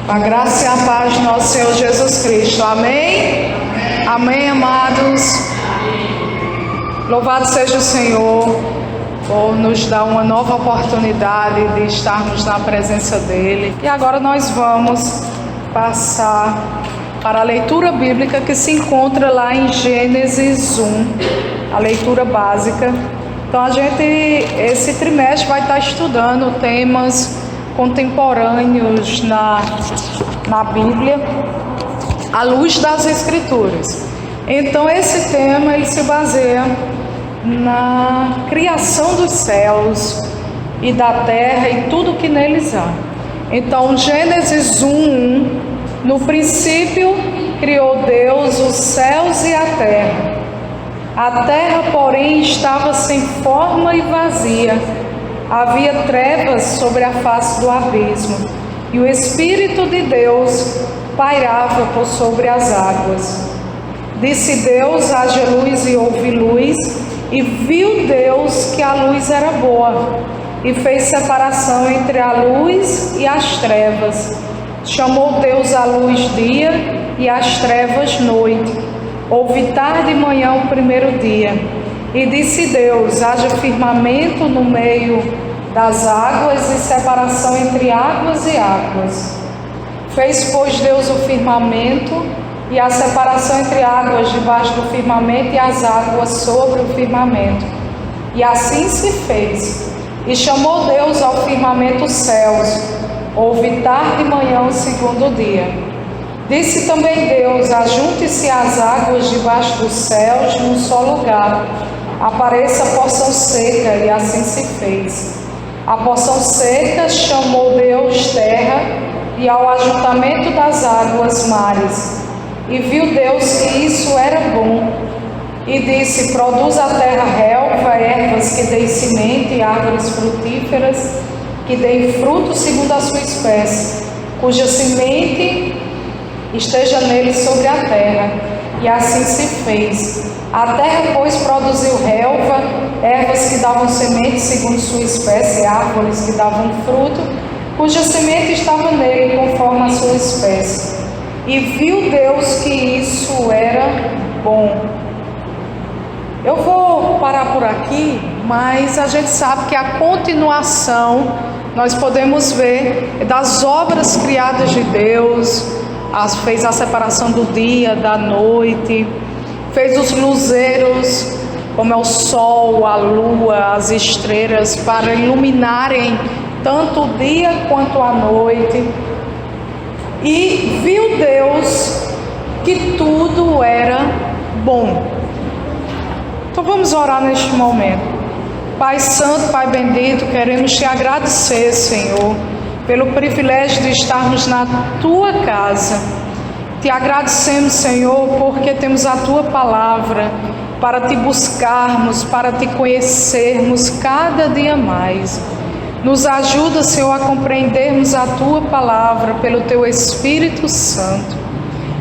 A graça e a paz de nosso Senhor Jesus Cristo. Amém? Amém, amados. Louvado seja o Senhor por nos dar uma nova oportunidade de estarmos na presença dEle. E agora nós vamos passar para a leitura bíblica que se encontra lá em Gênesis 1, a leitura básica. Então esse trimestre vai estar estudando temas contemporâneos na Bíblia, à luz das Escrituras. Então esse tema ele se baseia na criação dos céus e da terra e tudo que neles há. Então Gênesis 1:1, no princípio criou Deus os céus e a terra. A terra, porém, estava sem forma e vazia. Havia trevas sobre a face do abismo, e o Espírito de Deus pairava por sobre as águas. Disse Deus: haja luz, e houve luz, e viu Deus que a luz era boa, e fez separação entre a luz e as trevas. Chamou Deus a luz dia, e as trevas noite. Houve tarde e manhã o primeiro dia. E disse Deus: haja firmamento no meio das águas e separação entre águas e águas. Fez, pois, Deus o firmamento e a separação entre águas debaixo do firmamento e as águas sobre o firmamento. E assim se fez. E chamou Deus ao firmamento céus. Houve tarde e manhã o segundo dia. Disse também Deus: ajunte-se as águas debaixo dos céus num só lugar. Apareça a porção seca, e assim se fez. A porção seca chamou Deus terra, e ao ajuntamento das águas mares. E viu Deus que isso era bom. E disse: produz a terra relva, ervas que deem semente, e árvores frutíferas que deem fruto segundo a sua espécie, cuja semente esteja nele sobre a terra. E assim se fez. A terra, pois, produziu relva, ervas que davam semente segundo sua espécie, árvores que davam fruto, cuja semente estava nele conforme a sua espécie. E viu Deus que isso era bom. Eu vou parar por aqui, mas a gente sabe que a continuação nós podemos ver das obras criadas de Deus. Fez a separação do dia, da noite, fez os luzeiros, como é o sol, a lua, as estrelas, para iluminarem tanto o dia quanto a noite. E viu Deus que tudo era bom. Então vamos orar neste momento. Pai Santo, Pai bendito, queremos te agradecer, Senhor, pelo privilégio de estarmos na Tua casa. Te agradecemos, Senhor, porque temos a Tua palavra para Te buscarmos, para Te conhecermos cada dia mais. Nos ajuda, Senhor, a compreendermos a Tua palavra pelo Teu Espírito Santo,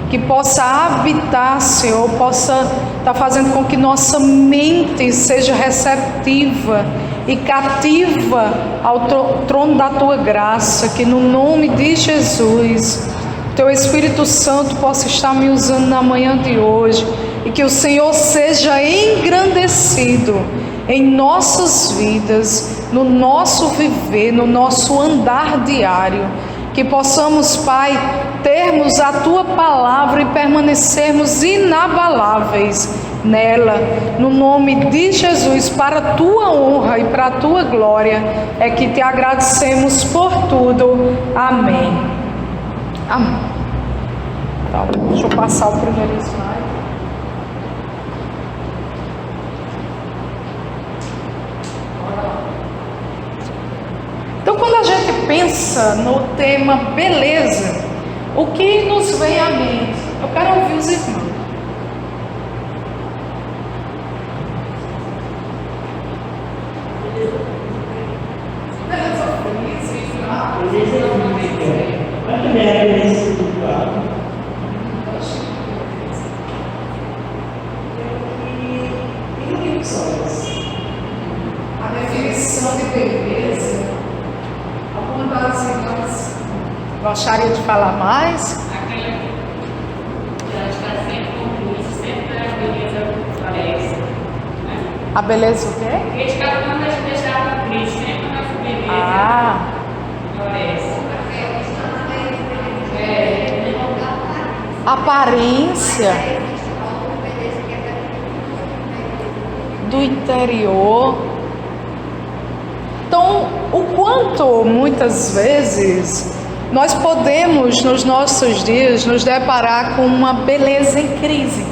que possa habitar, Senhor, possa estar fazendo com que nossa mente seja receptiva e cativa ao trono da Tua graça, que no nome de Jesus, Teu Espírito Santo possa estar me usando na manhã de hoje, e que o Senhor seja engrandecido em nossas vidas, no nosso viver, no nosso andar diário, que possamos, Pai, termos a Tua palavra e permanecermos inabaláveis nela, no nome de Jesus, para a Tua honra e para a Tua glória, é que Te agradecemos por tudo. Amém. Amém. Então, deixa eu passar o primeiro slide. Então, quando a gente pensa no tema beleza, o que nos vem à mente? Eu quero ouvir os irmãos. A definição de beleza, algumas das irmãs Gostaria de falar mais? Aquela que ela está sempre com isso, sempre a beleza aparece. Né? A beleza o quê? Criticava quando a gente deixava a Cristo, sempre a nossa beleza aparece. Aparência do interior. Então, o quanto muitas vezes nós podemos nos nossos dias nos deparar com uma beleza em crise.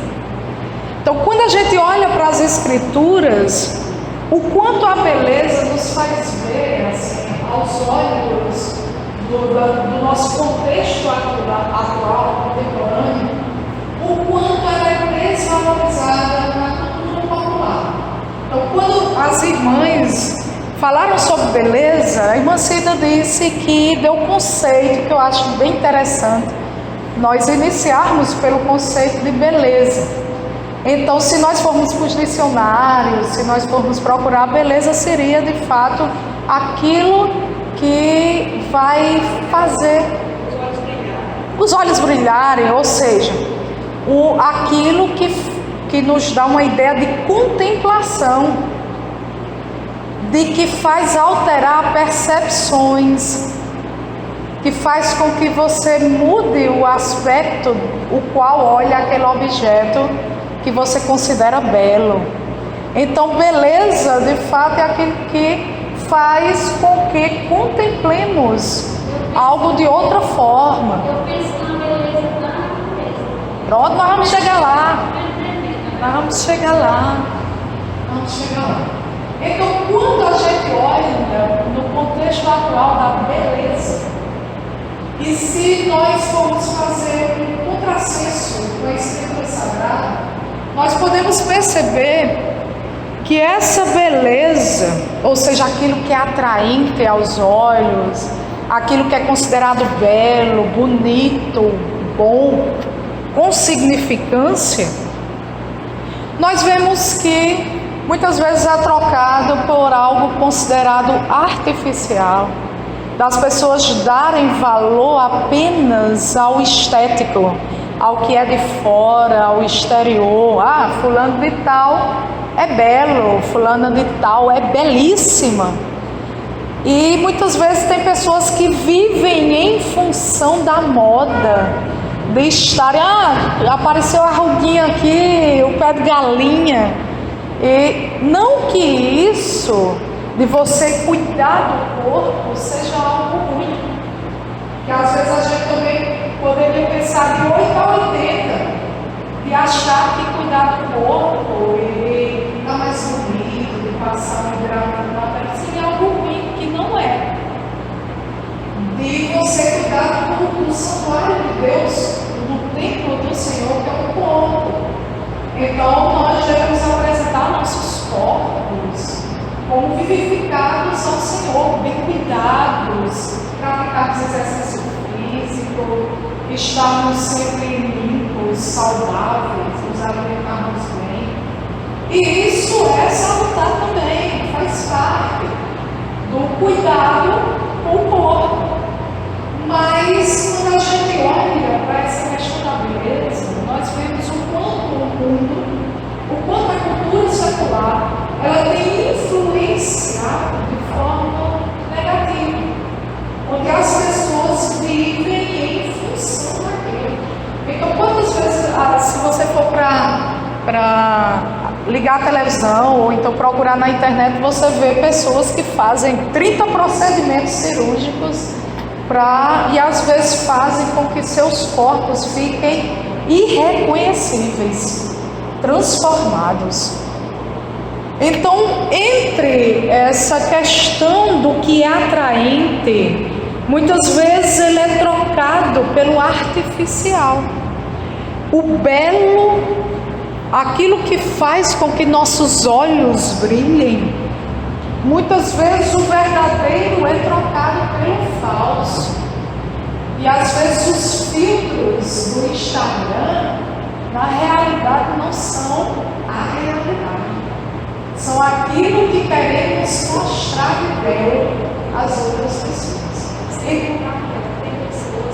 Então, quando a gente olha para as Escrituras, o quanto a beleza nos faz ver, assim, aos olhos do nosso contexto atual, contemporâneo, o quanto ela é desvalorizada na cultura popular. Então, quando as irmãs falaram sobre beleza, a irmã Cida disse que deu um conceito que eu acho bem interessante, nós iniciarmos pelo conceito de beleza. Então, se nós formos para os dicionários, se nós formos procurar, beleza seria de fato aquilo que vai fazer os olhos brilharem, ou seja, aquilo que nos dá uma ideia de contemplação, de que faz alterar percepções, que faz com que você mude o aspecto o qual olha aquele objeto que você considera belo. Então, beleza, de fato, é aquilo que faz com que contemplemos algo de outra forma. Pronto, nós vamos chegar lá. Vamos chegar lá. Então, quando a gente olha no contexto atual da beleza, e se nós formos fazer um contrassenso com a Escritura Sagrada, nós podemos perceber que essa beleza, ou seja, aquilo que é atraente aos olhos, aquilo que é considerado belo, bonito, bom, com significância, nós vemos que muitas vezes é trocado por algo considerado artificial, das pessoas darem valor apenas ao estético, ao que é de fora, ao exterior. Ah, fulano de tal é belo, fulana de tal é belíssima. E muitas vezes tem pessoas que vivem em função da moda, de estarem, apareceu a ruguinha aqui, o pé de galinha. E não que isso de você cuidar do corpo seja algo ruim, que às vezes a gente também poderia pensar de 8 a 80, de achar que cuidar do corpo e ficar mais bonito, de passar um hidratante na pele, seria algo ruim, que não é. De você cuidar do santuário de Deus, do templo do Senhor, que é o corpo. Então nós devemos apresentar nossos corpos como vivificados ao Senhor, bem cuidados, praticarmos exercício físico, estarmos sempre limpos, saudáveis, nos alimentarmos bem. E isso é salutar também, faz parte do cuidado com o corpo. Mas quando a gente olha para essa questão da beleza, nós vemos o quanto o mundo, o quanto a cultura secular, ela tem influenciado de forma negativa, onde as pessoas vivem em função daquilo. Então, quantas vezes, se você for para ligar a televisão ou então procurar na internet, você vê pessoas que fazem 30 procedimentos cirúrgicos e às vezes fazem com que seus corpos fiquem irreconhecíveis, transformados. Então, entre essa questão do que é atraente, muitas vezes ele é trocado pelo artificial. O belo, aquilo que faz com que nossos olhos brilhem, muitas vezes o verdadeiro é trocado pelo falso. E às vezes os filtros do Instagram, na realidade, não são a realidade. São aquilo que queremos mostrar de belo às outras pessoas. Tem pessoas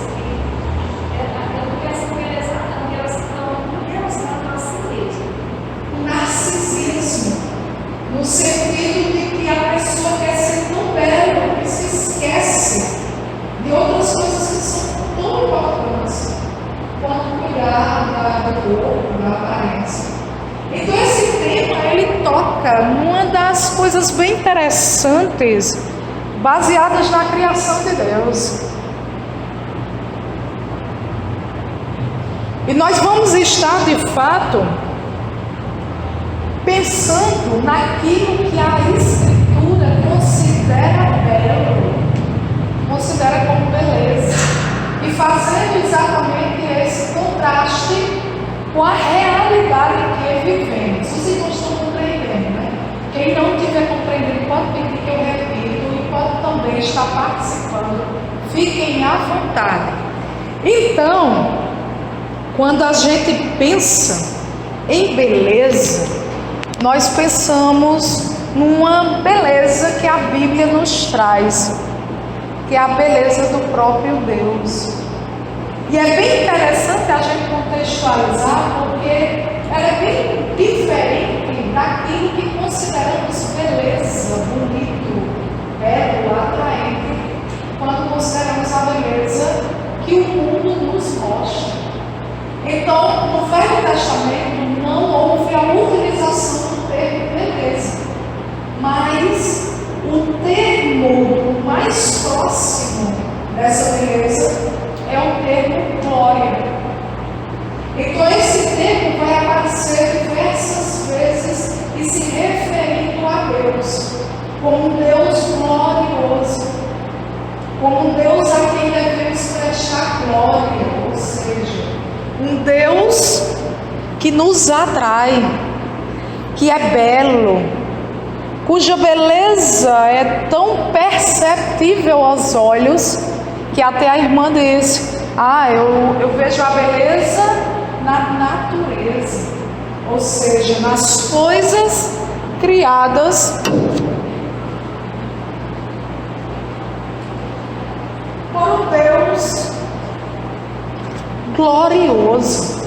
toca numa das coisas bem interessantes, baseadas na criação de Deus. E nós vamos estar, de fato, pensando naquilo que a Escritura considera belo, considera como beleza, e fazendo exatamente esse contraste com a realidade que vivemos. Os irmãos estão compreendendo, né? Quem não estiver compreendendo pode pedir que eu repito e pode também estar participando. Fiquem à vontade. Então, quando a gente pensa em beleza, nós pensamos numa beleza que a Bíblia nos traz, que é a beleza do próprio Deus. E é bem interessante a gente contextualizar, porque ela é bem diferente daquilo que consideramos beleza, bonito, belo, atraente, quando consideramos a beleza que o mundo nos mostra. Então, no Velho Testamento não houve a utilização do termo beleza, mas o termo mais próximo dessa beleza é o termo glória. Então esse termo vai aparecer diversas vezes e se referindo a Deus, como um Deus glorioso, como um Deus a quem devemos prestar glória, ou seja, um Deus que nos atrai, que é belo, cuja beleza é tão perceptível aos olhos, que até a irmã disse: eu vejo a beleza na natureza, ou seja, nas coisas criadas por um Deus glorioso,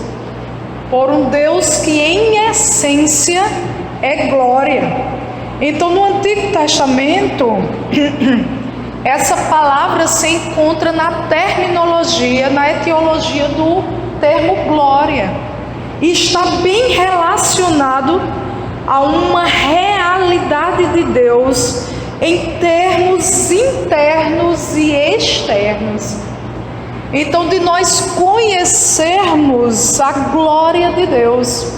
por um Deus que em essência é glória. Então, no Antigo Testamento, essa palavra se encontra na terminologia, na etiologia do termo glória, e está bem relacionado a uma realidade de Deus em termos internos e externos. Então, de nós conhecermos a glória de Deus,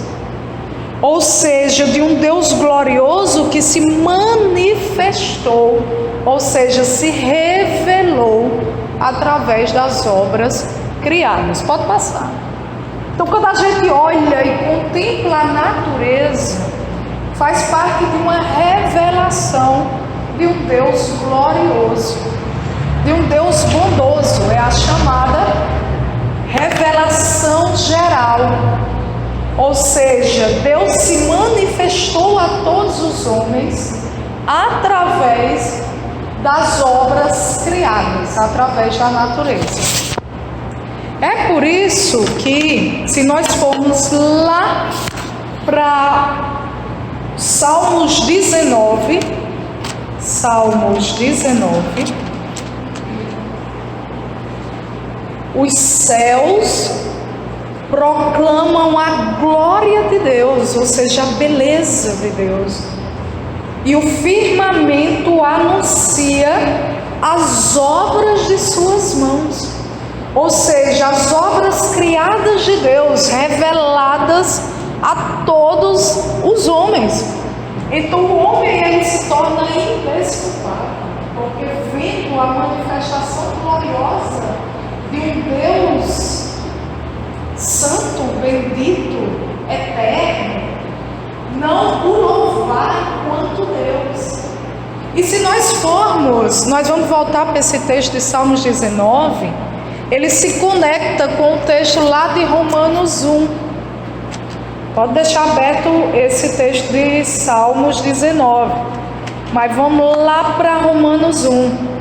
ou seja, de um Deus glorioso que se manifestou, ou seja, se revelou através das obras criadas. Pode passar. Então, quando a gente olha e contempla a natureza, faz parte de uma revelação de um Deus glorioso, de um Deus bondoso. É a chamada revelação geral. Ou seja, Deus se manifestou a todos os homens através das obras criadas, através da natureza. É por isso que, se nós formos lá para Salmos 19, os céus proclamam a glória de Deus, ou seja, a beleza de Deus, e o firmamento anuncia as obras de suas mãos, ou seja, as obras criadas de Deus, reveladas a todos os homens. Então o homem ele se torna indesculpável, porque vendo a manifestação gloriosa de um Deus santo, bendito, eterno, não o louvar enquanto Deus. E se nós formos, nós vamos voltar para esse texto de Salmos 19, ele se conecta com o texto lá de Romanos 1. Pode deixar aberto esse texto de Salmos 19, mas vamos lá para Romanos 1.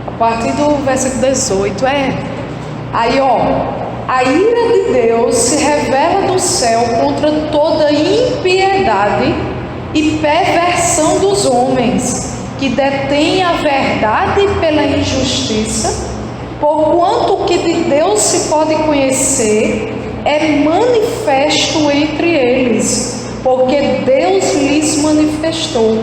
A partir do versículo 18, aí a ira de Deus se revela do céu contra toda impiedade e perversão dos homens, que detêm a verdade pela injustiça, porquanto o que de Deus se pode conhecer é manifesto manifesto entre eles, porque Deus lhes manifestou.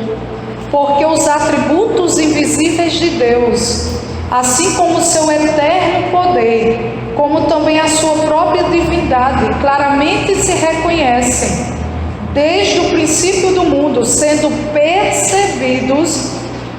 Porque os atributos invisíveis de Deus, assim como o seu eterno poder, como também a sua própria divindade, claramente se reconhecem desde o princípio do mundo, sendo percebidos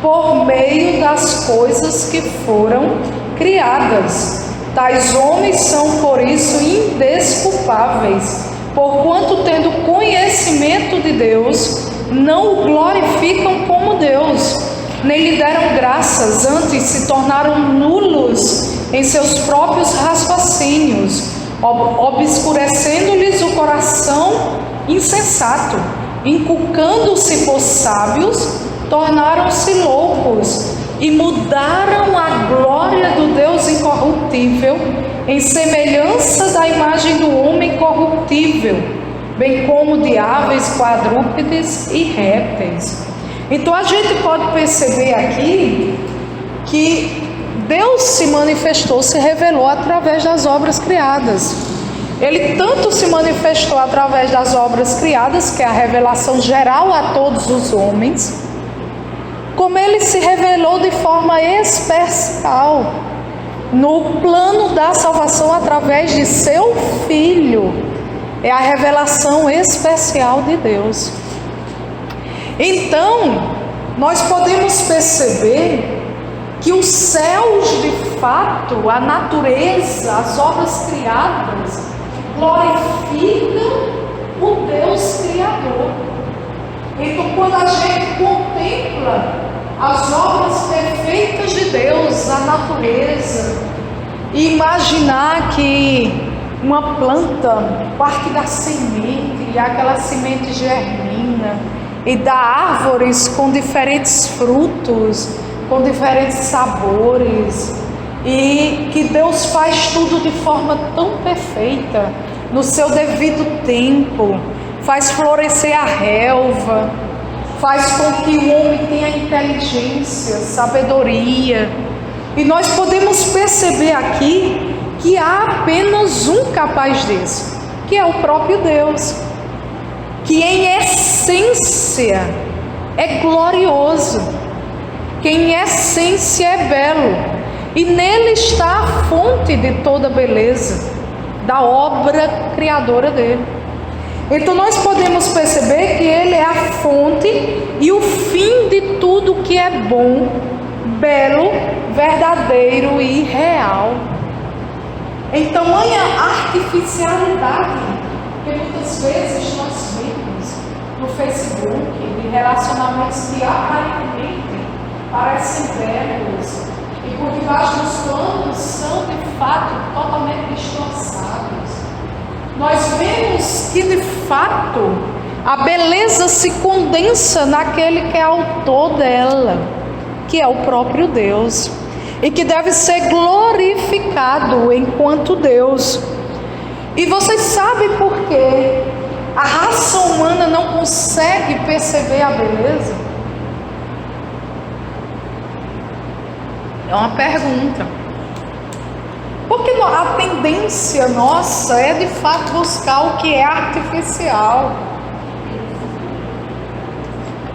por meio das coisas que foram criadas. Tais homens são, por isso, indesculpáveis, porquanto, tendo conhecimento de Deus, não o glorificam como Deus, nem lhe deram graças, antes se tornaram nulos em seus próprios raciocínios, obscurecendo-lhes o coração insensato, inculcando-se por sábios, tornaram-se loucos e mudaram a glória do Deus incorruptível em semelhança da imagem do homem corruptível, bem como de aves, quadrúpedes e répteis. Então a gente pode perceber aqui que Deus se manifestou, se revelou através das obras criadas. Ele tanto se manifestou através das obras criadas, que é a revelação geral a todos os homens, como ele se revelou de forma especial no plano da salvação através de seu Filho. É a revelação especial de Deus. Então, nós podemos perceber que os céus, de fato, a natureza, as obras criadas, glorificam o Deus Criador. Então, quando a gente contempla as obras perfeitas de Deus, a natureza, e imaginar que uma planta parte da semente, e aquela semente germina, e dá árvores com diferentes frutos, com diferentes sabores, e que Deus faz tudo de forma tão perfeita, no seu devido tempo, faz florescer a relva, faz com que o homem tenha inteligência, sabedoria. E nós podemos perceber aqui que há apenas um capaz disso, que é o próprio Deus, que em essência é glorioso, que em essência é belo, e nele está a fonte de toda beleza da obra criadora dele. Então nós podemos perceber que ele é a fonte e o fim de tudo que é bom, belo, verdadeiro e real. Em tamanha artificialidade que muitas vezes nós vemos no Facebook, de relacionamentos que aparentemente parecem belos e por debaixo dos panos são de fato totalmente distorçados. Nós vemos que de fato a beleza se condensa naquele que é autor dela, que é o próprio Deus, e que deve ser glorificado enquanto Deus. E vocês sabem por quê a raça humana não consegue perceber a beleza? É uma pergunta. Porque a tendência nossa é de fato buscar o que é artificial.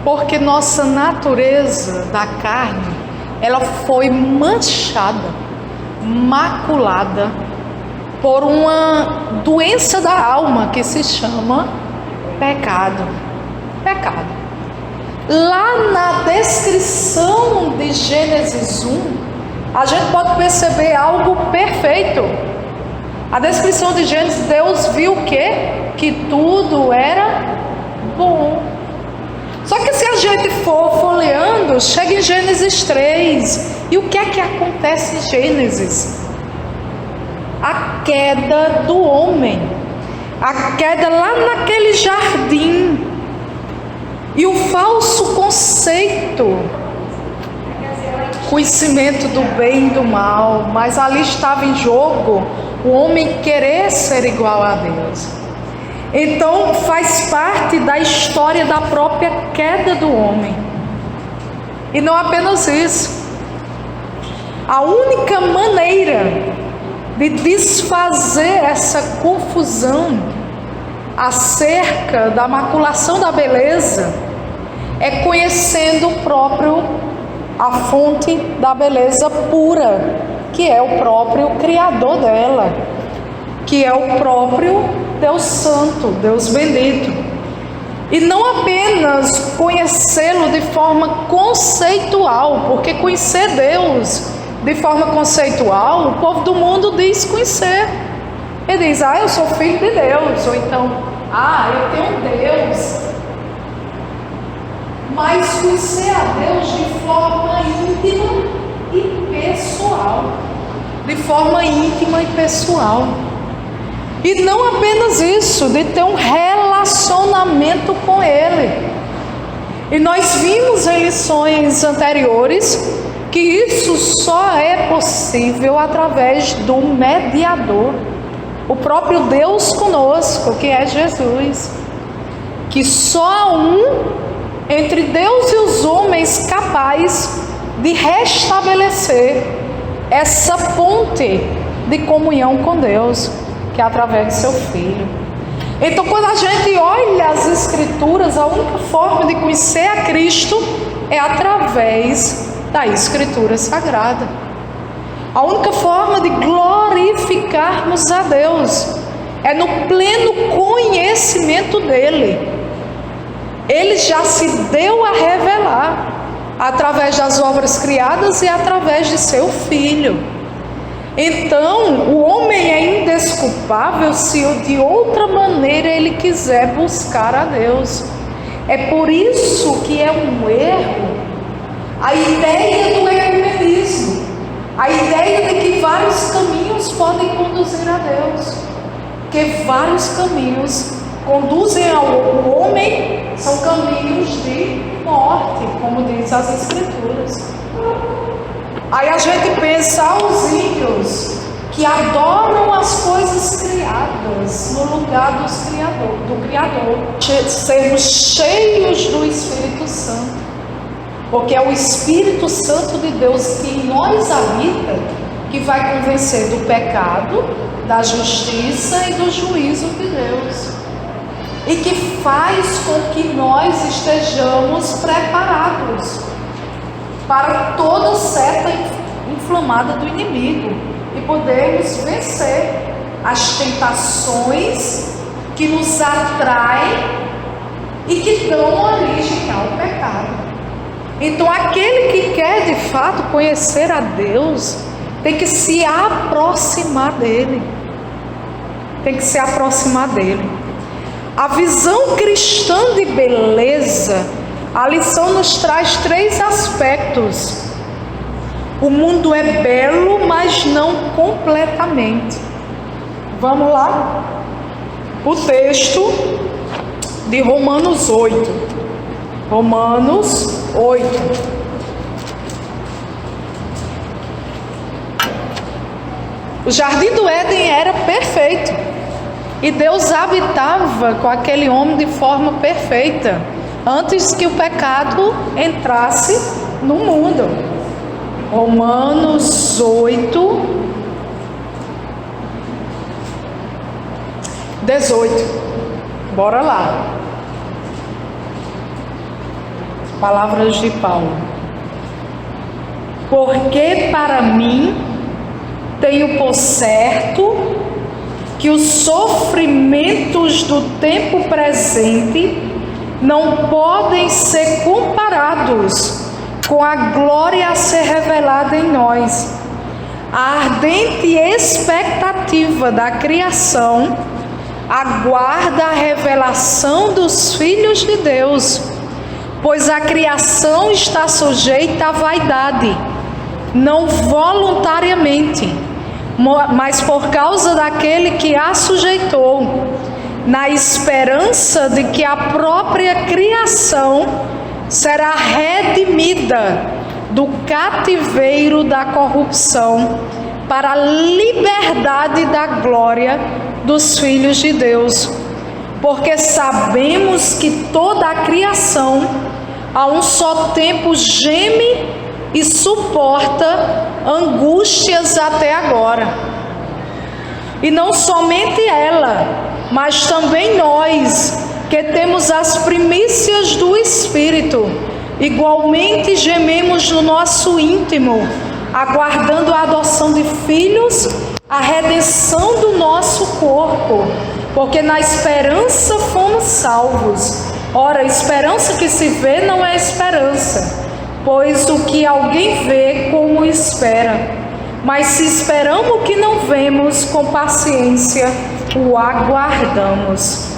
Porque nossa natureza da carne, ela foi manchada, maculada por uma doença da alma que se chama pecado. Pecado. Lá na descrição de Gênesis 1, a gente pode perceber algo perfeito. A descrição de Gênesis, Deus viu o quê? Que tudo era bom. Só que se a gente for folheando, chega em Gênesis 3. E o que é que acontece em Gênesis? A queda do homem. A queda lá naquele jardim. E o falso conceito, conhecimento do bem e do mal, mas ali estava em jogo o homem querer ser igual a Deus. Então faz parte da história da própria queda do homem. E não apenas isso. A única maneira de desfazer essa confusão acerca da maculação da beleza é conhecendo a fonte da beleza pura, que é o próprio Criador dela, que é o próprio Deus Santo, Deus bendito. E não apenas conhecê-lo de forma conceitual, porque conhecer Deus de forma conceitual, o povo do mundo diz conhecer. Ele diz, eu sou filho de Deus, ou então, eu tenho um Deus. Mas conhecer a Deus de forma íntima e pessoal. De forma íntima e pessoal. E não apenas isso, de ter um relacionamento com Ele. E nós vimos em lições anteriores que isso só é possível através do mediador. O próprio Deus conosco, que é Jesus. Que só há um entre Deus e os homens capaz de restabelecer essa ponte de comunhão com Deus, que é através de seu Filho. Então, quando a gente olha as Escrituras, a única forma de conhecer a Cristo é através da Escritura Sagrada. A única forma de glorificarmos a Deus é no pleno conhecimento dEle. Ele já se deu a revelar através das obras criadas e através de seu Filho. Então, o homem é indesculpável se de outra maneira ele quiser buscar a Deus. É por isso que é um erro a ideia do ecumenismo, a ideia de que vários caminhos podem conduzir a Deus, que vários caminhos conduzem ao homem, são caminhos de morte, como diz as Escrituras. Aí a gente pensa os ímpios que adoram as coisas criadas no lugar do Criador. Sermos cheios do Espírito Santo, porque é o Espírito Santo de Deus que em nós habita, que vai convencer do pecado, da justiça e do juízo de Deus, e que faz com que nós estejamos preparados para toda seta inflamada do inimigo e podermos vencer as tentações que nos atraem e que dão origem ao pecado. Então, aquele que quer de fato conhecer a Deus tem que se aproximar dele. Tem que se aproximar dele. A visão cristã de beleza, a lição nos traz 3 aspectos. O mundo é belo, mas não completamente. Vamos lá? O texto de Romanos 8. Romanos 8. O jardim do Éden era perfeito. E Deus habitava com aquele homem de forma perfeita, antes que o pecado entrasse no mundo. Romanos 8, 18. Bora lá. Palavras de Paulo. Porque para mim tenho por certo que os sofrimentos do tempo presente não podem ser comparados com a glória a ser revelada em nós. A ardente expectativa da criação aguarda a revelação dos filhos de Deus, pois a criação está sujeita à vaidade, não voluntariamente, mas por causa daquele que a sujeitou, na esperança de que a própria criação será redimida do cativeiro da corrupção para a liberdade da glória dos filhos de Deus. Porque sabemos que toda a criação a um só tempo geme e suporta angústias até agora. E não somente ela, mas também nós, que temos as primícias do Espírito, igualmente gememos no nosso íntimo, aguardando a adoção de filhos, a redenção do nosso corpo, porque na esperança fomos salvos. Ora, esperança que se vê não é esperança, pois o que alguém vê, como espera. Mas se esperamos o que não vemos, com paciência o aguardamos.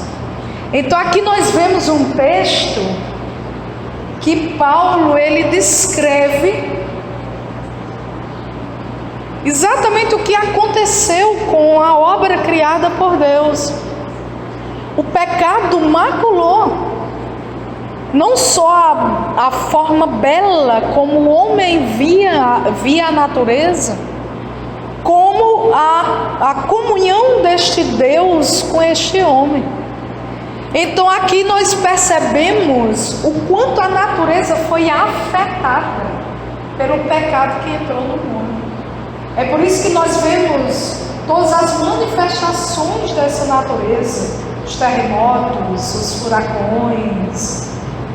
Então aqui nós vemos um texto que Paulo, ele descreve exatamente o que aconteceu com a obra criada por Deus. O pecado maculou não só a forma bela como o homem via a natureza, como a comunhão deste Deus com este homem. Então aqui nós percebemos o quanto a natureza foi afetada pelo pecado que entrou no mundo. É por isso que nós vemos todas as manifestações dessa natureza, os terremotos, os furacões,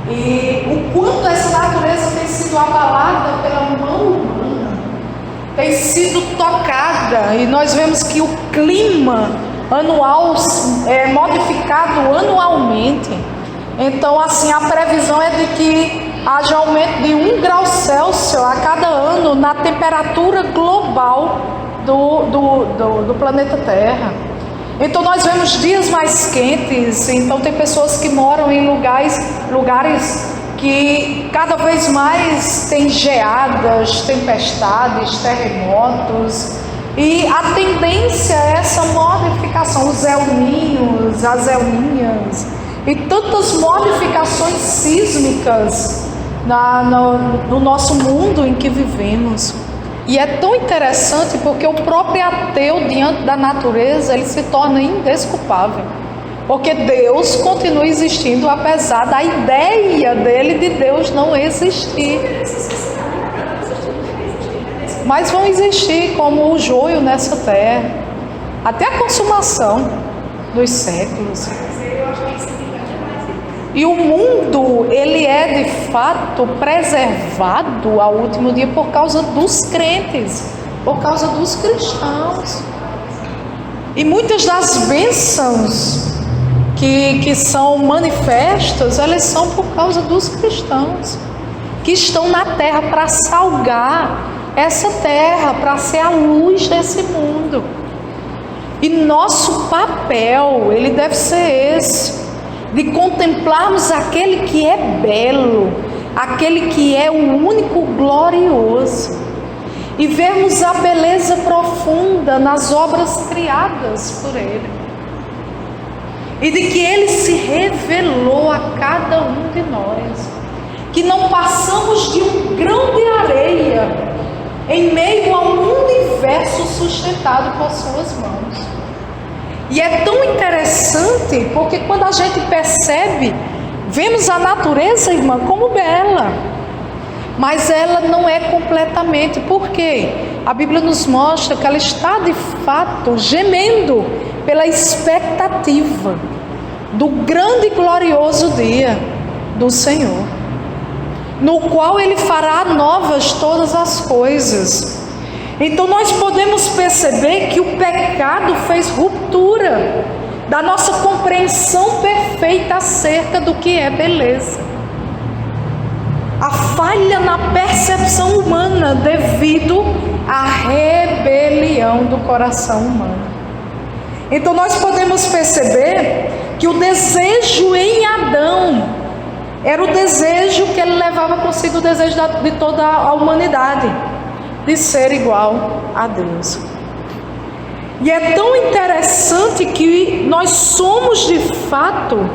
e o quanto essa natureza tem sido abalada pela mão humana, tem sido tocada, e nós vemos que o clima anual é modificado anualmente. Então assim, a previsão é de que haja aumento de 1 grau Celsius a cada ano na temperatura global do planeta Terra. Então nós vemos dias mais quentes. Então tem pessoas que moram em lugares que cada vez mais tem geadas, tempestades, terremotos. E a tendência é essa modificação, os El Ninhos, as El Ninhas e tantas modificações sísmicas no nosso mundo em que vivemos. E é tão interessante porque o próprio ateu diante da natureza, ele se torna indesculpável, porque Deus continua existindo apesar da ideia dele de Deus não existir. Mas vão existir como o joio nessa terra, até a consumação dos séculos. E o mundo, ele é de fato preservado ao último dia por causa dos crentes, por causa dos cristãos. E muitas das bênçãos que são manifestas, elas são por causa dos cristãos, que estão na terra para salgar essa terra, para ser a luz desse mundo. E nosso papel, ele deve ser esse, de contemplarmos aquele que é belo, aquele que é o único glorioso, e vermos a beleza profunda nas obras criadas por Ele, e de que Ele se revelou a cada um de nós, que não passamos de um grão de areia em meio a um universo sustentado por suas mãos. E é tão interessante, porque quando a gente percebe, vemos a natureza, irmã, como bela, mas ela não é completamente. Por quê? A Bíblia nos mostra que ela está de fato gemendo pela expectativa do grande e glorioso dia do Senhor, no qual Ele fará novas todas as coisas. Então nós podemos perceber que o pecado fez ruptura da nossa compreensão perfeita acerca do que é beleza. A falha na percepção humana devido à rebelião do coração humano. Então nós podemos perceber que o desejo em Adão era o desejo que ele levava consigo, o desejo de toda a humanidade, de ser igual a Deus. E é tão interessante que nós somos de fato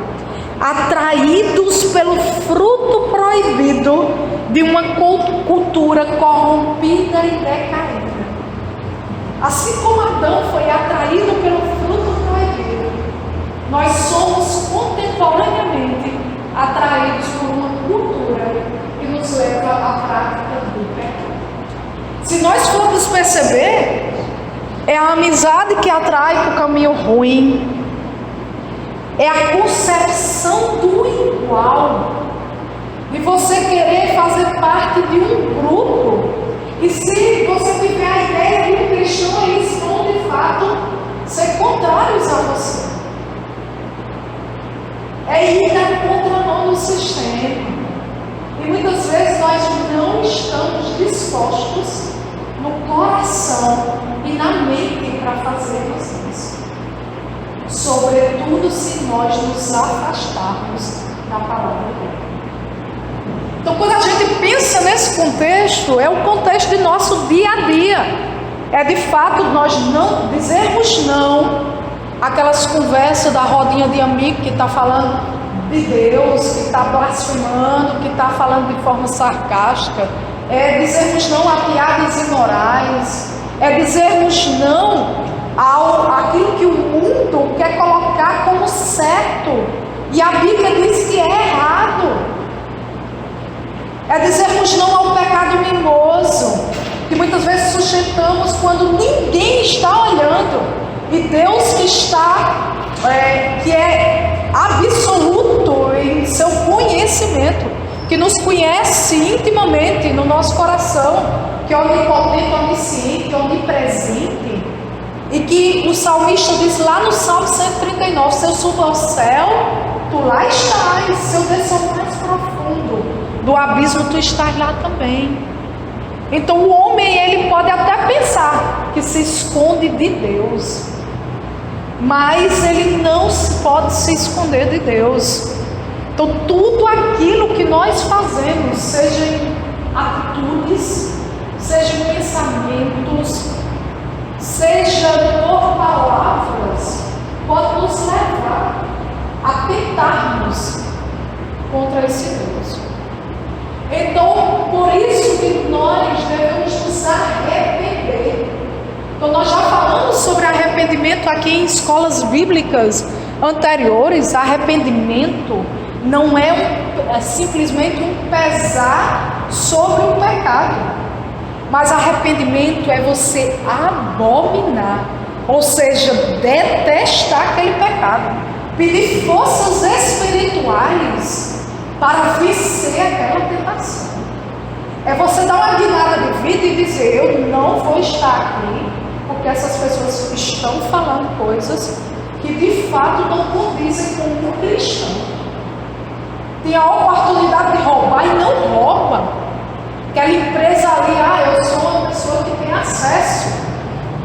atraídos pelo fruto proibido de uma cultura corrompida e decaída. Assim como Adão foi atraído pelo fruto proibido, nós somos contemporaneamente atraídos por uma cultura que nos leva à prática do pecado. Se nós formos perceber, é a amizade que atrai para o caminho ruim, é a concepção do igual, de você querer fazer parte de um grupo. E se você tiver a ideia de um cristão, eles vão de fato ser contrários a você. É ir na contramão do sistema. E muitas vezes nós não estamos dispostos no coração e na mente para fazermos isso. Sobretudo se nós nos afastarmos da palavra de Deus. Então, quando a gente pensa nesse contexto, é o contexto de nosso dia a dia. É de fato nós não dizermos não àquelas conversas da rodinha de amigo que está falando de Deus, que está blasfemando, que está falando de forma sarcástica. É dizermos não a piadas imorais. É dizermos não àquilo que o mundo quer colocar como certo. E a Bíblia diz que é errado. É dizermos não ao pecado mimoso, que muitas vezes sustentamos quando ninguém está olhando. E Deus que está, que é absoluto em seu conhecimento, que nos conhece intimamente no nosso coração, que é onipotente, onisciente, onipresente, e que o salmista diz lá no Salmo 139, se eu subo ao céu, tu lá estás, se eu descer ao mais profundo do abismo, tu estás lá também. Então o homem, ele pode até pensar que se esconde de Deus, mas ele não pode se esconder de Deus. Então tudo aquilo que nós fazemos, seja em atitudes, seja em pensamentos, seja por palavras, pode nos levar a tentarmos contra esse Deus. Então, por isso que nós devemos nos arrepender. Então, nós já falamos sobre arrependimento aqui em escolas bíblicas anteriores. Arrependimento não é simplesmente um pesar sobre o pecado, mas arrependimento é você abominar, ou seja, detestar aquele pecado, pedir forças espirituais para vencer aquela tentação. É você dar uma guinada de vida e dizer, eu não vou estar aqui, porque essas pessoas estão falando coisas que de fato não condizem com um cristão. Tem a oportunidade de roubar e não rouba. Aquela empresa ali, eu sou uma pessoa que tem acesso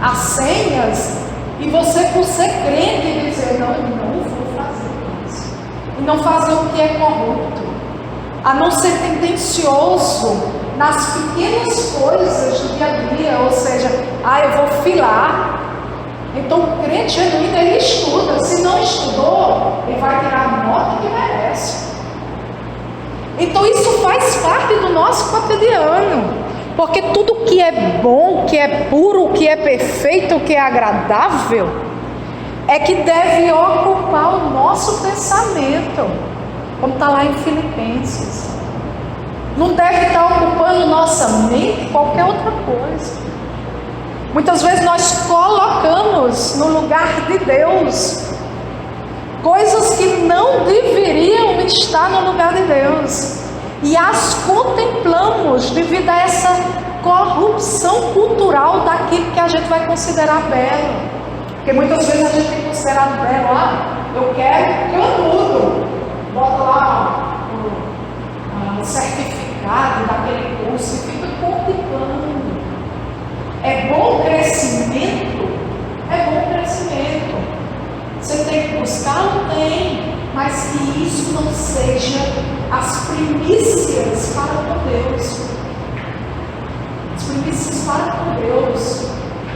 a senhas, e você, por ser crente, dizer, não vou fazer isso. E não fazer o que é corrupto, a não ser tendencioso nas pequenas coisas do dia a dia, ou seja, eu vou filar. Então o crente genuíno, ele estuda. Se não estudou, ele vai tirar a nota que merece. Então isso faz parte do nosso cotidiano, porque tudo que é bom, que é puro, que é perfeito, que é agradável, é que deve ocupar o nosso pensamento, como está lá em Filipenses. Não deve estar ocupando nossa mente qualquer outra coisa. Muitas vezes nós colocamos no lugar de Deus coisas que não deveriam estar no lugar de Deus, e as contemplamos devido a essa corrupção cultural daquilo que a gente vai considerar belo. Porque muitas vezes a gente tem considerado belo, eu quero canudo, bota lá o certificado daquele curso e fica contemplando. É bom crescimento? É bom crescimento. Você tem que buscar? Tem. Mas que isso não seja as primícias para com Deus. As primícias para com Deus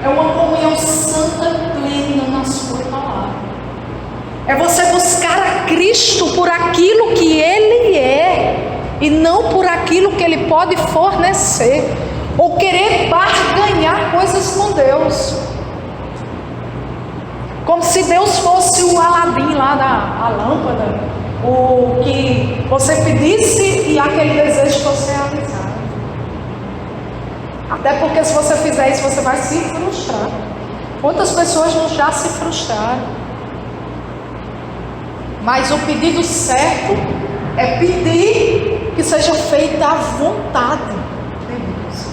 é uma comunhão santa plena na sua palavra. É você buscar a Cristo por aquilo que Ele é, e não por aquilo que Ele pode fornecer, ou querer barganhar coisas com Deus. Como se Deus fosse o Aladim lá da lâmpada, o que você pedisse e aquele desejo fosse realizado. Até porque se você fizer isso, você vai se frustrar. Quantas pessoas já se frustraram? Mas o pedido certo é pedir que seja feita a vontade de Deus.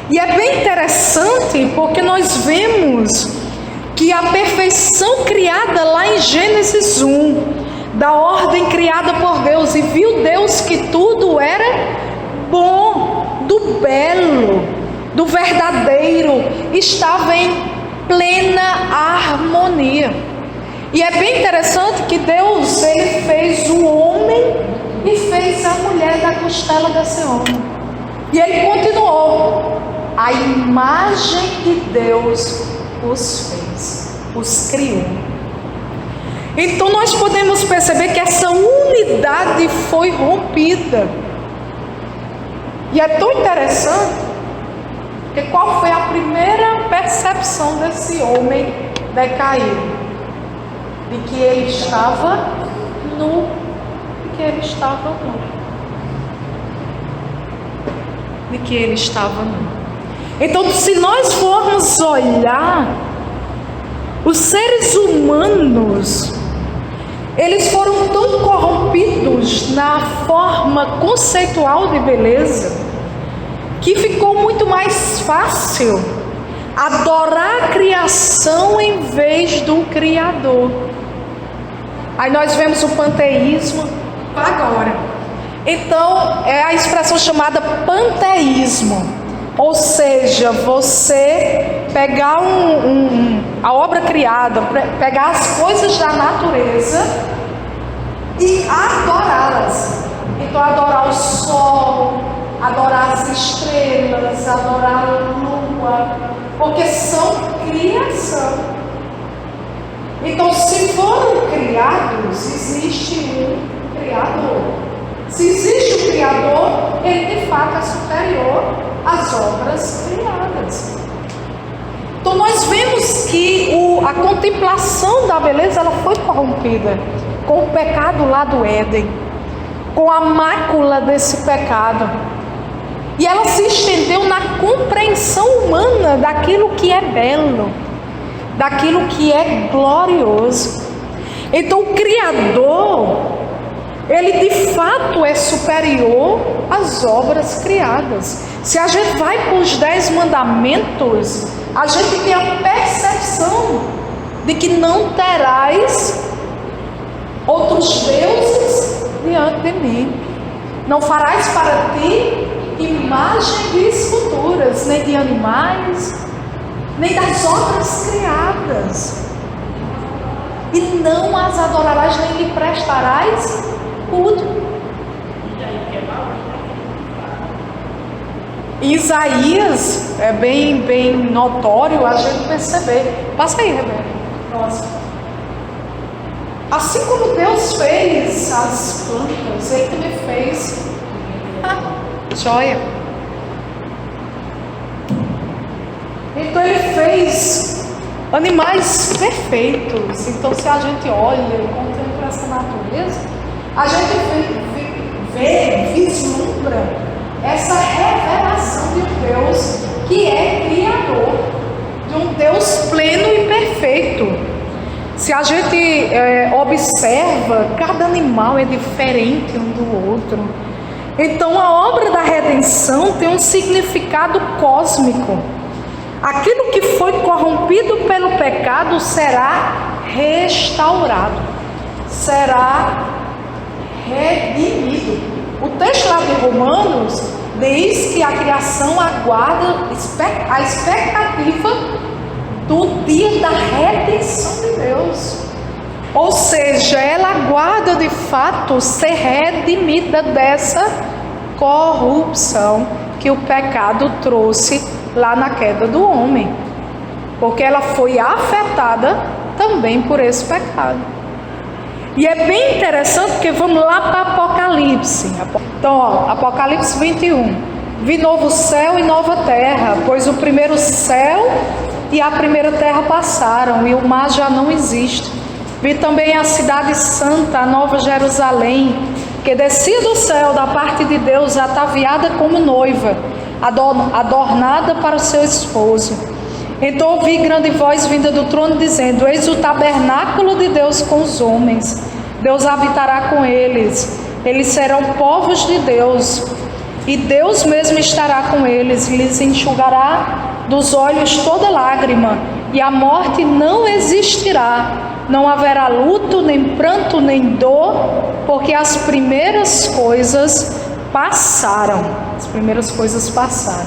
E é bem interessante porque nós vemos que a perfeição criada lá em Gênesis 1, da ordem criada por Deus, e viu Deus que tudo era bom, do belo, do verdadeiro, estava em plena harmonia. E é bem interessante que Deus, ele fez o homem e fez a mulher da costela desse homem. E ele continuou: a imagem de Deus os fez, os criou. Então nós podemos perceber que essa unidade foi rompida. E é tão interessante, porque qual foi a primeira percepção desse homem decaído? De que ele estava nu, de que ele estava nu, de que ele estava nu. Então, se nós formos olhar, os seres humanos, eles foram tão corrompidos na forma conceitual de beleza, que ficou muito mais fácil adorar a criação em vez do Criador. Aí nós vemos o panteísmo agora. Então, é a expressão chamada panteísmo. Ou seja, você pegar a obra criada, pegar as coisas da natureza e adorá-las. Então, adorar o sol, adorar as estrelas, adorar a lua, porque são criação. Então, se foram criados, existe um Criador. Se existe um Criador, ele de fato é superior às obras criadas. Então, nós vemos que a contemplação da beleza, ela foi corrompida com o pecado lá do Éden, com a mácula desse pecado. E ela se estendeu na compreensão humana daquilo que é belo, daquilo que é glorioso. Então o Criador, ele de fato é superior às obras criadas. Se a gente vai para os 10 mandamentos, a gente tem a percepção de que não terás outros deuses diante de mim. Não farás para ti imagem de esculturas, nem de animais, nem das obras criadas, e não as adorarás, nem lhe prestarás culto. Isaías é bem notório a gente perceber. Passa aí, Rebeca. Próximo. Assim como Deus fez as plantas, Ele também fez joia. Então Ele fez animais perfeitos. Então, se a gente olha e contempla essa natureza, a gente vislumbra essa revelação de um Deus que é Criador, de um Deus pleno e perfeito. Se a gente observa, cada animal é diferente um do outro. Então a obra da redenção tem um significado cósmico. Aquilo que foi corrompido pelo pecado será restaurado, será redimido. O texto lá de Romanos diz que a criação aguarda a expectativa do dia da redenção de Deus. Ou seja, ela aguarda de fato ser redimida dessa corrupção que o pecado trouxe lá na queda do homem, porque ela foi afetada também por esse pecado. E é bem interessante porque vamos lá para Apocalipse. Então, Apocalipse 21. Vi novo céu e nova terra, pois o primeiro céu e a primeira terra passaram e o mar já não existe. Vi também a cidade santa, a nova Jerusalém, que descia do céu da parte de Deus, ataviada como noiva, adornada para o seu esposo. Então ouvi grande voz vinda do trono dizendo: eis o tabernáculo de Deus com os homens, Deus habitará com eles, eles serão povos de Deus, e Deus mesmo estará com eles, lhes enxugará dos olhos toda lágrima, e a morte não existirá. Não haverá luto, nem pranto, nem dor, porque as primeiras coisas passaram. As primeiras coisas passaram.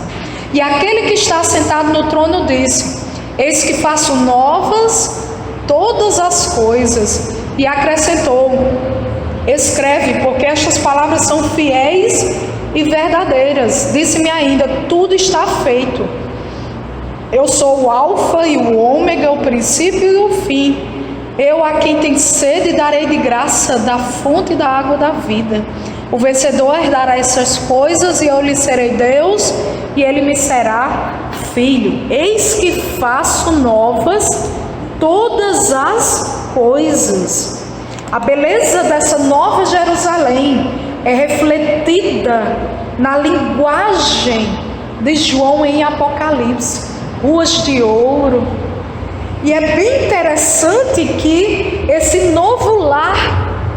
E aquele que está sentado no trono disse: eis que faço novas todas as coisas. E acrescentou: escreve, porque estas palavras são fiéis e verdadeiras. Disse-me ainda: tudo está feito. Eu sou o alfa e o ômega, o princípio e o fim. Eu a quem tem sede darei de graça da fonte da água da vida. O vencedor herdará essas coisas, e eu lhe serei Deus, e ele me será filho. Eis que faço novas todas as coisas. A beleza dessa nova Jerusalém é refletida na linguagem de João em Apocalipse. Ruas de ouro. E é bem interessante que esse novo lar,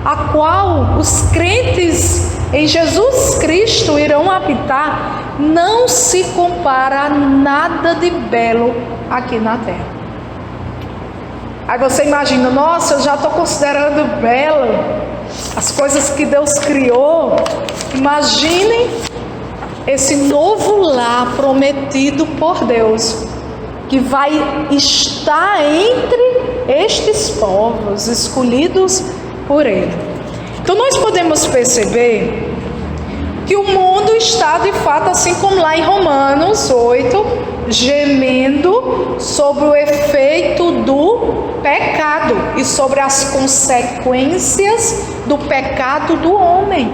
a qual os crentes em Jesus Cristo irão habitar, não se compara a nada de belo aqui na terra. Aí você imagina: nossa, eu já estou considerando belo as coisas que Deus criou. Imaginem esse novo lar prometido por Deus, que vai estar entre estes povos escolhidos por Ele. Então nós podemos perceber que o mundo está de fato, assim como lá em Romanos 8, gemendo sobre o efeito do pecado e sobre as consequências do pecado do homem,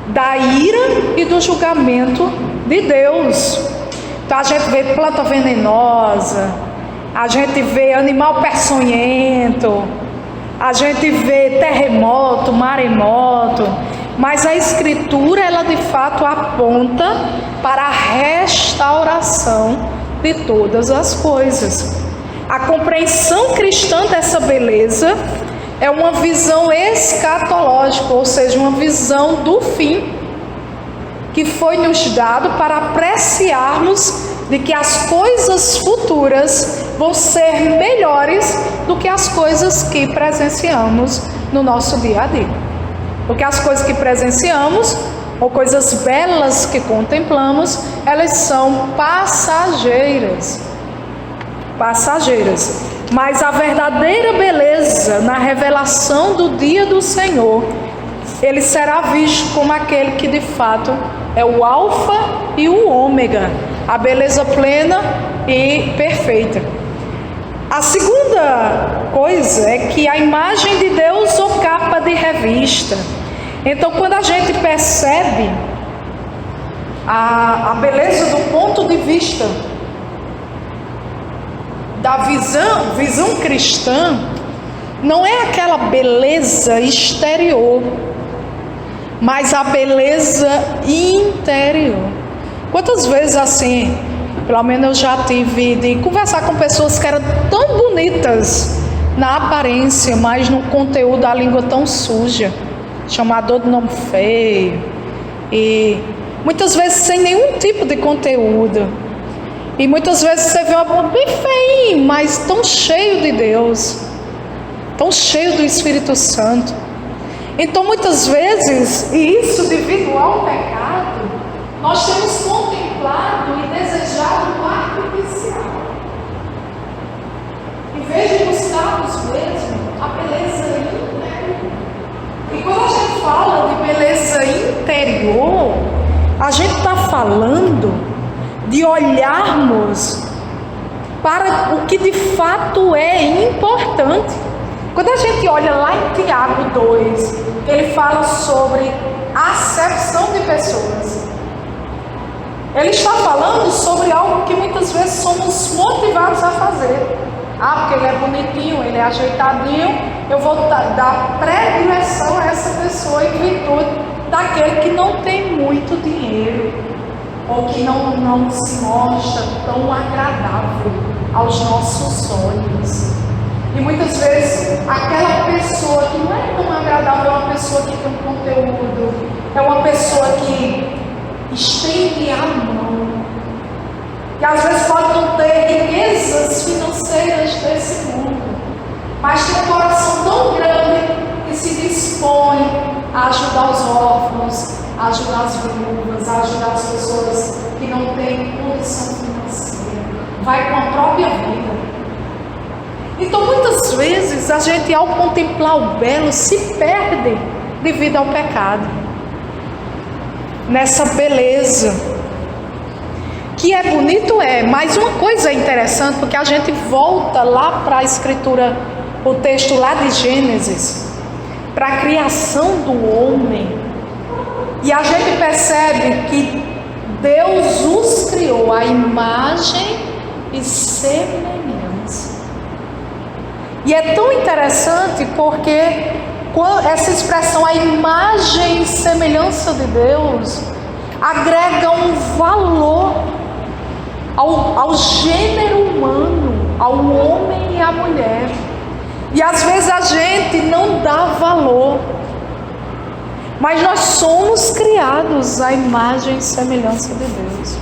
da ira e do julgamento de Deus. Então a gente vê planta venenosa, a gente vê animal peçonhento, a gente vê terremoto, maremoto, mas a Escritura, ela de fato aponta para a restauração de todas as coisas. A compreensão cristã dessa beleza é uma visão escatológica, ou seja, uma visão do fim, que foi nos dado para apreciarmos de que as coisas futuras vão ser melhores do que as coisas que presenciamos no nosso dia a dia. Porque as coisas que presenciamos, ou coisas belas que contemplamos, elas são passageiras. Passageiras. Mas a verdadeira beleza na revelação do dia do Senhor, ele será visto como aquele que de fato é o alfa e o ômega, a beleza plena e perfeita. A segunda coisa é que a imagem de Deus ou capa de revista. Então, quando a gente percebe a beleza do ponto de vista da visão cristã, não é aquela beleza exterior, mas a beleza interior. Quantas vezes assim, pelo menos eu já tive de conversar com pessoas que eram tão bonitas na aparência, mas no conteúdo a língua tão suja, chamador de nome feio, e muitas vezes sem nenhum tipo de conteúdo. E muitas vezes você vê uma bem feio, mas tão cheio de Deus, tão cheio do Espírito Santo. Então muitas vezes, e isso devido ao pecado, nós temos contemplado e desejado o artificial, em vez de buscarmos mesmo a beleza interior. E quando a gente fala de beleza interior, a gente está falando de olharmos para o que de fato é importante. Quando a gente olha lá em Tiago 2, ele fala sobre a acepção de pessoas. Ele está falando sobre algo que muitas vezes somos motivados a fazer. Ah, porque ele é bonitinho, ele é ajeitadinho, eu vou dar predileção a essa pessoa em virtude daquele que não tem muito dinheiro, ou que não se mostra tão agradável aos nossos olhos. E muitas vezes aquela pessoa estende a mão. E às vezes pode não ter riquezas financeiras desse mundo, mas tem um coração tão grande que se dispõe a ajudar os órfãos, a ajudar as viúvas, a ajudar as pessoas que não têm condição financeira. Vai com a própria vida. Então muitas vezes a gente, ao contemplar o belo, se perde devido ao pecado. Nessa beleza. Que é bonito, mas uma coisa interessante, porque a gente volta lá para a escritura, o texto lá de Gênesis, para a criação do homem, e a gente percebe que Deus os criou à imagem e semelhança. E é tão interessante porque essa expressão, a imagem e semelhança de Deus, agrega um valor ao gênero humano, ao homem e à mulher. E às vezes a gente não dá valor, mas nós somos criados à imagem e semelhança de Deus.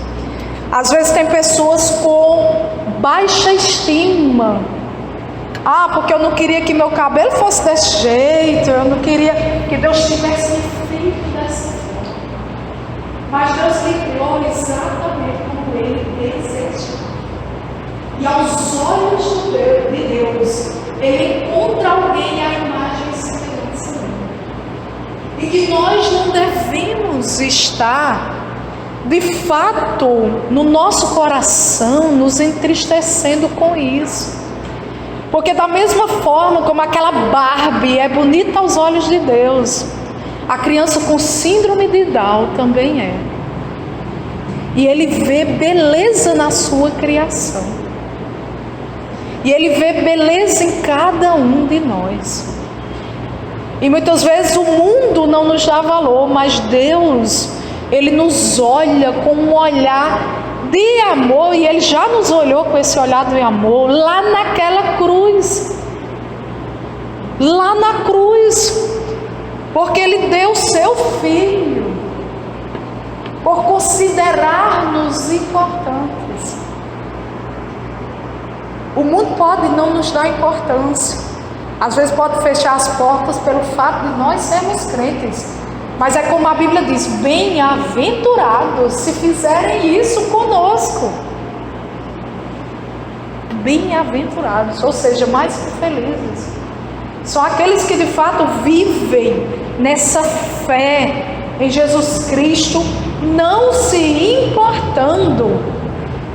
Às vezes tem pessoas com baixa estima. Porque eu não queria que meu cabelo fosse desse jeito, eu não queria que Deus tivesse me feito dessa forma. Mas Deus me criou exatamente como Ele deseja. E aos olhos de Deus, Ele encontra alguém à imagem e semelhança dele. E que nós não devemos estar, de fato, no nosso coração, nos entristecendo com isso. Porque da mesma forma como aquela Barbie é bonita aos olhos de Deus, a criança com síndrome de Down também é. E Ele vê beleza na sua criação. E Ele vê beleza em cada um de nós. E muitas vezes o mundo não nos dá valor, mas Deus, Ele nos olha com um olhar de amor, e Ele já nos olhou com esse olhar de amor lá naquela cruz. Lá na cruz. Porque Ele deu seu Filho por considerar-nos importantes. O mundo pode não nos dar importância, às vezes pode fechar as portas pelo fato de nós sermos crentes, mas é como a Bíblia diz: bem-aventurados se fizerem isso conosco. Bem-aventurados, ou seja, mais que felizes, são aqueles que de fato vivem nessa fé em Jesus Cristo, não se importando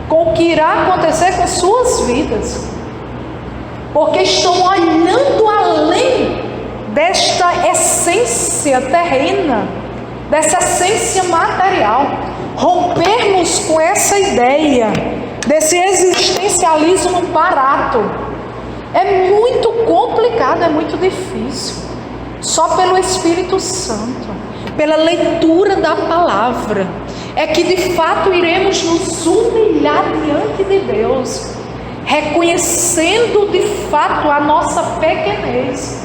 com o que irá acontecer com suas vidas, porque estão olhando além desta essência terrena, dessa essência material. Rompermos com essa ideia desse existencialismo barato é muito complicado, é muito difícil. Só pelo Espírito Santo, pela leitura da palavra, é que de fato iremos nos humilhar diante de Deus, reconhecendo de fato a nossa pequenez,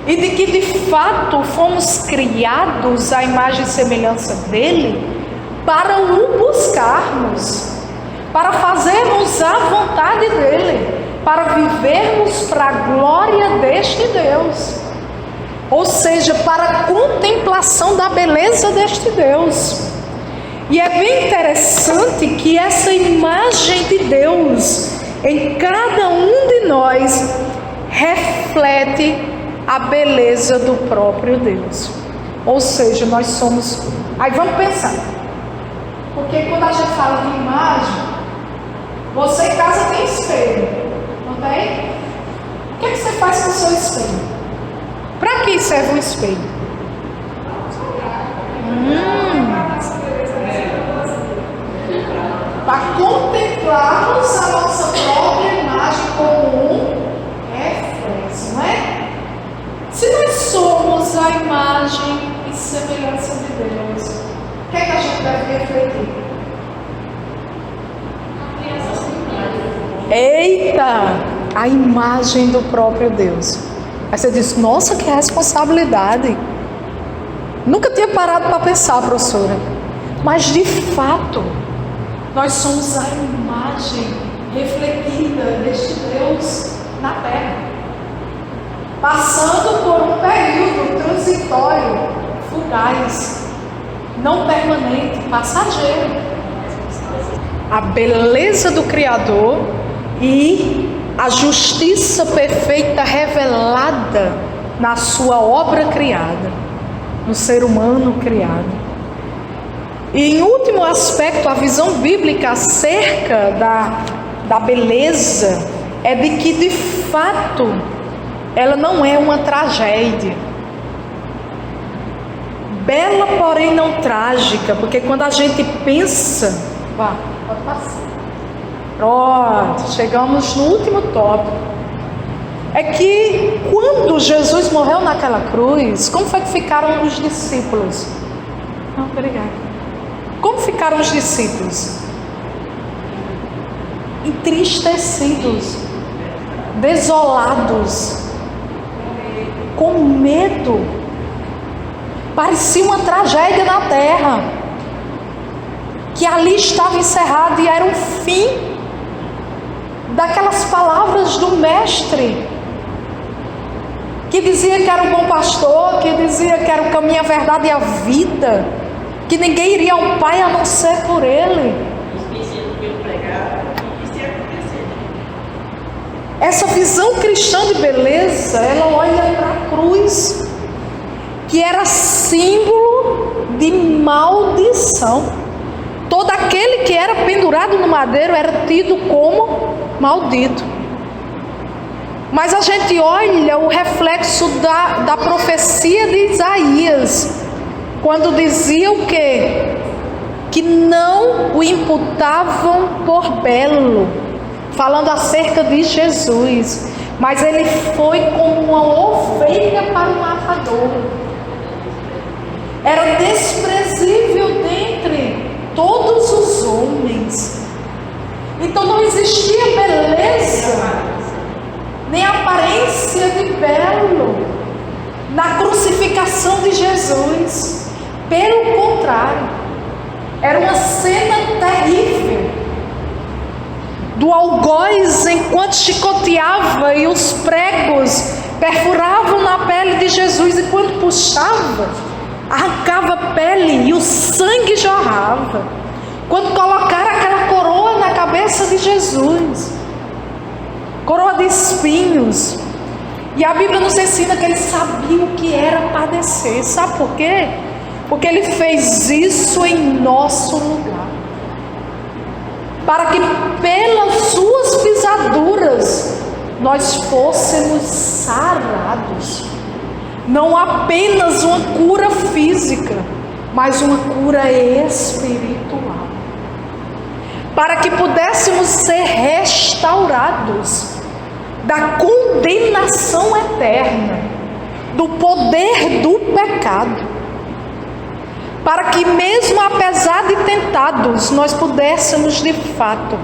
e de que de fato fomos criados à imagem e semelhança dele para o buscarmos, para fazermos a vontade dele, para vivermos para a glória deste Deus, ou seja, para a contemplação da beleza deste Deus. E é bem interessante que essa imagem de Deus em cada um de nós reflete a beleza do próprio Deus. Ou seja, nós somos... Aí vamos pensar, porque quando a gente fala de imagem, você em casa tem espelho, não tem? O que você faz com o seu espelho? Para que serve um espelho? Para contemplarmos a nossa própria imagem como um reflexo, não é? Se nós somos a imagem e semelhança de Deus, o que é que a gente deve refletir? Eita! A imagem do próprio Deus. Aí você diz: nossa, que responsabilidade! Nunca tinha parado para pensar, professora. Mas de fato, nós somos a imagem refletida deste Deus na terra, passando por um período transitório, fugaz, não permanente, passageiro. A beleza do Criador e a justiça perfeita revelada na sua obra criada, no ser humano criado. E em último aspecto, a visão bíblica acerca da beleza é de que de fato ela não é uma tragédia. Bela, porém não trágica, porque quando a gente pensa, pode passar. Pronto, chegamos no último tópico. É que quando Jesus morreu naquela cruz, como foi que ficaram os discípulos? Não, obrigada. Como ficaram os discípulos? Entristecidos, desolados, com medo. Parecia uma tragédia na terra, que ali estava encerrado e era o fim daquelas palavras do mestre, que dizia que era o bom pastor, que dizia que era o caminho, a verdade e a vida, que ninguém iria ao Pai a não ser por Ele. Essa visão cristã de beleza, ela olha para a cruz, que era símbolo de maldição. Todo aquele que era pendurado no madeiro era tido como maldito. Mas a gente olha o reflexo da profecia de Isaías, quando dizia o quê? Que não o imputavam por belo, falando acerca de Jesus, mas ele foi como uma ovelha para o matador. Era desprezível dentre todos os homens. Então não existia beleza, nem aparência de belo na crucificação de Jesus. Pelo contrário, era uma cena terrível do algoz enquanto chicoteava e os pregos perfuravam na pele de Jesus, e quando puxava, arrancava a pele e o sangue jorrava. Quando colocaram aquela coroa na cabeça de Jesus, coroa de espinhos, e a Bíblia nos ensina que ele sabia o que era padecer. Sabe por quê? Porque ele fez isso em nosso lugar, para que pelas suas pisaduras nós fôssemos sarados. Não apenas uma cura física, mas uma cura espiritual, para que pudéssemos ser restaurados da condenação eterna, do poder do pecado, para que mesmo apesar de tentados, nós pudéssemos de fato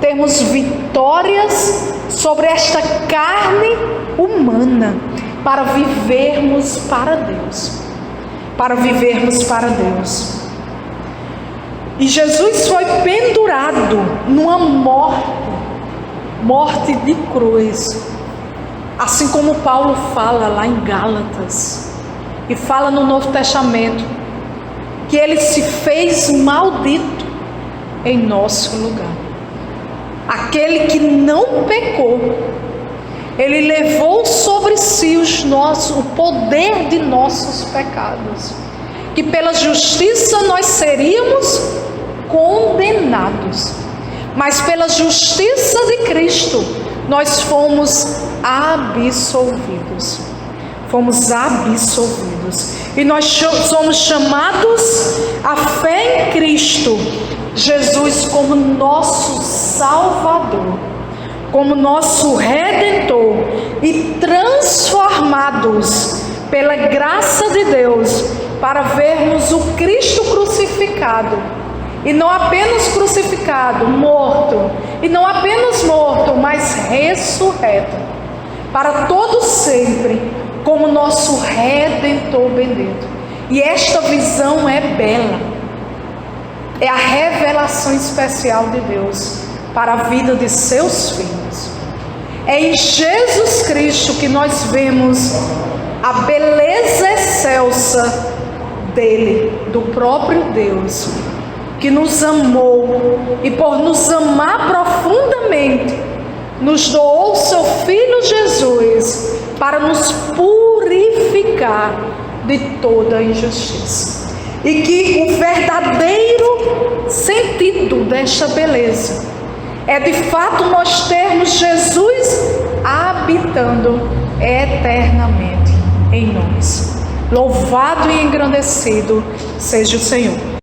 termos vitórias sobre esta carne humana, para vivermos para Deus, para vivermos para Deus. E Jesus foi pendurado numa morte de cruz, assim como Paulo fala lá em Gálatas, e fala no Novo Testamento, que ele se fez maldito em nosso lugar. Aquele que não pecou, ele levou sobre si o poder de nossos pecados, que pela justiça nós seríamos condenados, mas pela justiça de Cristo nós fomos absolvidos. E nós somos chamados à fé em Cristo Jesus como nosso Salvador, como nosso Redentor, e transformados pela graça de Deus para vermos o Cristo crucificado, e não apenas crucificado, morto, e não apenas morto, mas ressurreto para todo sempre, como nosso Redentor bendito. E esta visão é bela. É a revelação especial de Deus para a vida de seus filhos. É em Jesus Cristo que nós vemos a beleza excelsa dele, do próprio Deus, que nos amou e por nos amar profundamente, nos doou seu Filho Jesus para nos purificar de toda injustiça. E que o verdadeiro sentido desta beleza é de fato nós termos Jesus habitando eternamente em nós. Louvado e engrandecido seja o Senhor.